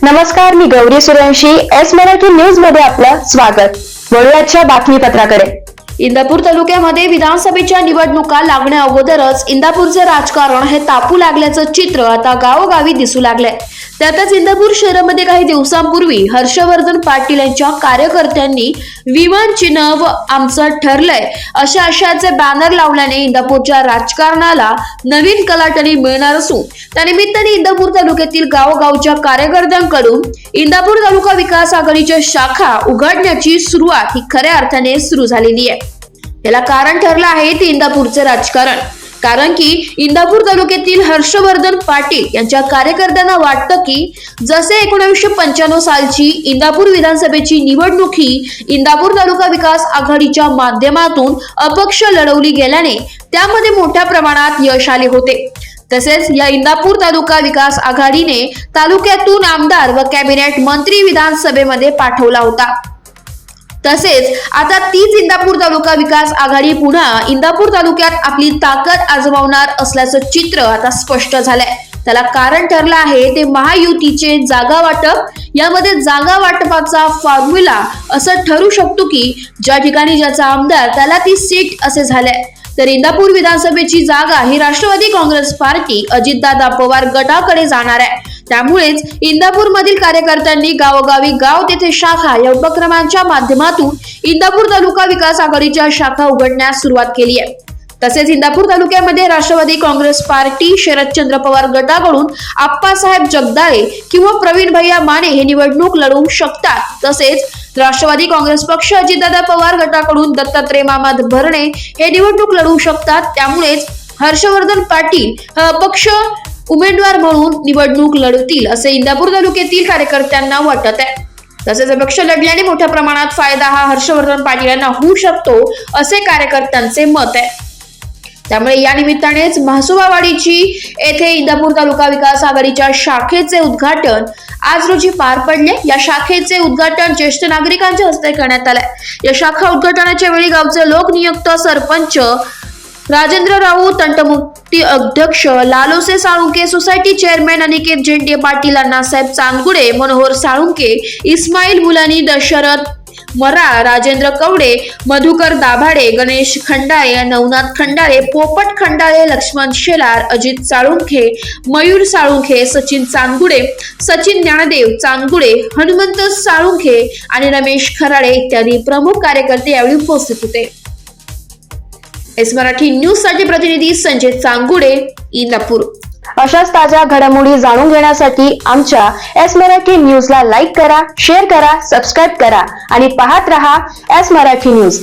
नमस्कार, मी Gauri Suryavanshi. S Marathi news मध्ये आपलं स्वागत. वळूयाच्या बातमीपत्राकडे. इंदापूर तालुक्यामध्ये विधानसभेच्या निवडणुका लागण्या अगोदरच इंदापूरचे राजकारण हे तापू लागल्याचं चित्र आता गावोगावी दिसू लागलंय. त्यातच इंदापूर शहरामध्ये काही दिवसांपूर्वी हर्षवर्धन पाटील यांच्या कार्यकर्त्यांनी विमान चिन्ह व आमचं ठरलंय अशा आशयाचे बॅनर लावल्याने इंदापूरच्या राजकारणाला नवीन कलाटणी मिळणार असून त्यानिमित्ताने इंदापूर तालुक्यातील गावोगावच्या कार्यकर्त्यांकडून इंदापूर तालुका विकास आघाडीच्या शाखा उघडण्याची सुरुवात ही खऱ्या अर्थाने सुरू झालेली आहे. याला कारण ठरलं आहे ते इंदापूरचे राजकारण. कारण की इंदापूर तालुक्यातील हर्षवर्धन पाटील यांच्या कार्यकर्त्यांना वाटतं की जसे 1995 सालची इंदापूर विधानसभेची निवडणूक ही इंदापूर तालुका विकास आघाडीच्या माध्यमातून अपक्ष लढवली गेल्याने त्यामध्ये मोठ्या प्रमाणात यश आले होते. तसेच या इंदापूर तालुका विकास आघाडीने तालुक्यातून आमदार व कॅबिनेट मंत्री विधानसभेमध्ये पाठवला होता. तसेच आता तीच इंदापूर तालुका विकास आघाडी पुन्हा इंदापूर तालुक्यात आपली ताकद आजमावणार असल्याचं चित्र आता स्पष्ट झालंय. त्याला कारण ठरलं आहे ते महायुतीचे जागा वाटप. यामध्ये जागा वाटपाचा फॉर्म्युला असं ठरू शकतो की ज्या ठिकाणी ज्याचा आमदार त्याला ती सीट असे झालंय. तर इंदापूर विधानसभेची जागा ही राष्ट्रवादी काँग्रेस पार्टी अजितदादा पवार गटाकडे जाणार आहे. त्यामुळेच इंदापूर मधील कार्यकर्त्यांनी गावोगावी गाव तेथे शाखा या उपक्रमांच्या माध्यमातून इंदापूर तालुका विकास आघाडीच्या शाखा उघडण्यास सुरुवात केली आहे. तसेच इंदापूर तालुक्यामध्ये राष्ट्रवादी काँग्रेस पार्टी शरदचंद्र पवार गटाकडून आप्पासाहेब जगदाळे किंवा प्रवीण भैया माने हे निवडणूक लढवू शकतात. तसेच राष्ट्रवादी काँग्रेस पक्ष अजितदादा पवार गटाकडून दत्तात्रय मामा भरणे हे निवडणूक लढवू शकतात. त्यामुळेच हर्षवर्धन पाटील हा अपक्ष उमेदवार म्हणून निवडणूक लढवतील असे इंदापूर तालुक्यातील कार्यकर्त्यांना वाटत आहे. तसेच अपक्ष लढल्याने मोठ्या प्रमाणात फायदा हा हर्षवर्धन पाटील यांना होऊ शकतो असे कार्यकर्त्यांचे मत आहे. त्यामुळे या निमित्तानेच म्हासोबावाडीची येथे इंदापूर तालुका विकास आघाडीच्या शाखेचे उद्घाटन आज रोजी पार पडले. या शाखेचे उद्घाटन ज्येष्ठ नागरिकांच्या हस्ते करण्यात आले. या शाखा उद्घाटनाच्या वेळी गावचे लोकनियुक्त सरपंच राजेंद्र राऊ, तंटमुक्ती अध्यक्ष लालोसे साळुंके, सोसायटी चेअरमॅन अनिकेत झेंडे पाटील, अण्णासाहेब चांदगुडे, मनोहर साळुंके, इस्माईल मुलानी, दशरथ मराळ, राजेंद्र कवडे, मधुकर दाभाडे, गणेश खंडाळे, नवनाथ खंडाळे, पोपट खंडाळे, लक्ष्मण शेलार, अजित साळुंखे, मयूर साळुंखे, सचिन चांदगुडे, सचिन ज्ञानदेव चांदगुडे, हनुमंत साळुंखे आणि रमेश खराडे इत्यादी प्रमुख कार्यकर्ते यावेळी उपस्थित होते. एस मराठी न्यूज साठी प्रतिनिधी संजय चांगुडे, इंदापूर. अशाच ताज्या घडामोडी जाणून घेण्यासाठी आमच्या एस मराठी न्यूजला लाईक करा, शेअर करा, सबस्क्राईब करा आणि पाहत रहा एस मराठी न्यूज.